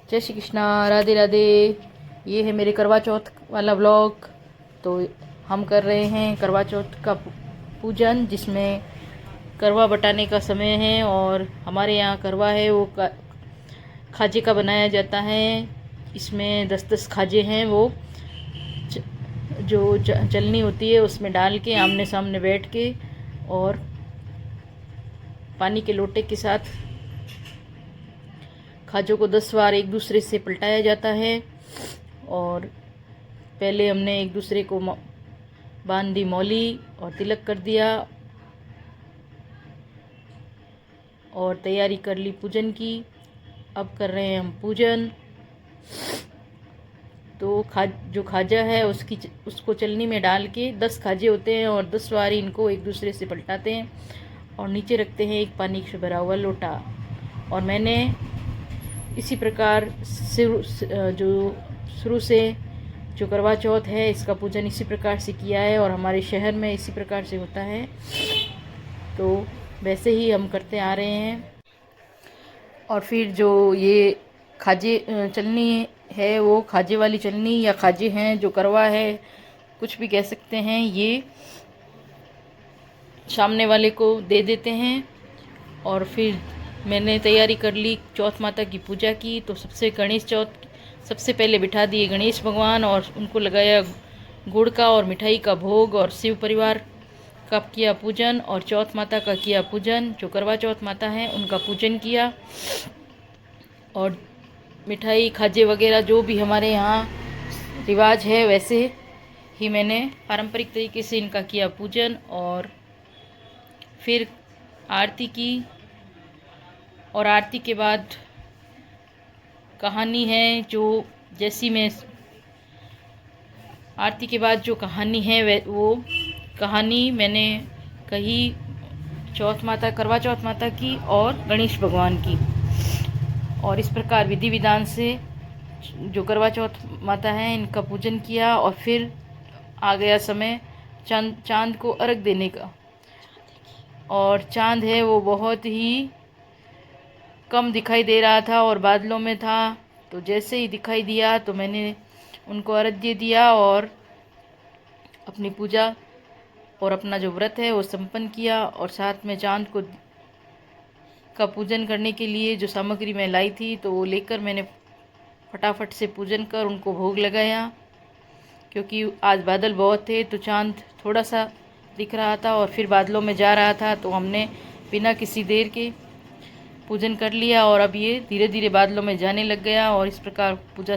जय श्री कृष्णा, राधे राधे। ये है मेरे करवा चौथ वाला व्लॉग। तो हम कर रहे हैं करवा चौथ का पूजन, जिसमें करवा बटाने का समय है। और हमारे यहाँ करवा है वो खाजे का बनाया जाता है। इसमें 10-10 खाजे हैं। वो जो चलनी होती है उसमें डाल के आमने सामने बैठ के और पानी के लोटे के साथ खाजों को 10 बार एक दूसरे से पलटाया जाता है। और पहले हमने एक दूसरे को बांध दी मौली और तिलक कर दिया और तैयारी कर ली पूजन की। अब कर रहे हैं हम पूजन। तो जो खाजा है उसको चलनी में डाल के 10 खाजे होते हैं और 10 बार इनको एक दूसरे से पलटाते हैं और नीचे रखते हैं एक पानी से भरा हुआ लोटा। और मैंने इसी प्रकार शुरू से जो करवा चौथ है इसका पूजन इसी प्रकार से किया है और हमारे शहर में इसी प्रकार से होता है। तो वैसे ही हम करते आ रहे हैं। और फिर जो ये खाजे चलनी है, वो खाजे वाली चलनी या खाजे हैं, जो करवा है कुछ भी कह सकते हैं, ये सामने वाले को दे देते हैं। और फिर मैंने तैयारी कर ली चौथ माता की पूजा की। तो सबसे पहले बिठा दिए गणेश भगवान और उनको लगाया गुड़ का और मिठाई का भोग और शिव परिवार का किया पूजन और चौथ माता का किया पूजन। जो करवा चौथ माता हैं उनका पूजन किया और मिठाई खाजे वगैरह जो भी हमारे यहाँ रिवाज है वैसे ही मैंने पारंपरिक तरीके से इनका किया पूजन। और फिर आरती की और आरती के बाद कहानी है आरती के बाद जो कहानी है वो कहानी मैंने कही करवा चौथ माता की और गणेश भगवान की। और इस प्रकार विधि विधान से जो करवा चौथ माता है इनका पूजन किया। और फिर आ गया समय चांद को अर्घ देने का। और चांद है वो बहुत ही कम दिखाई दे रहा था और बादलों में था। तो जैसे ही दिखाई दिया तो मैंने उनको अर्घ्य दिया और अपनी पूजा और अपना जो व्रत है वो संपन्न किया। और साथ में चांद का पूजन करने के लिए जो सामग्री मैं लाई थी तो वो लेकर मैंने फटाफट से पूजन कर उनको भोग लगाया। क्योंकि आज बादल बहुत थे तो चांद थोड़ा सा दिख रहा था और फिर बादलों में जा रहा था। तो हमने बिना किसी देर के पूजन कर लिया और अब ये धीरे धीरे बादलों में जाने लग गया। और इस प्रकार पूजा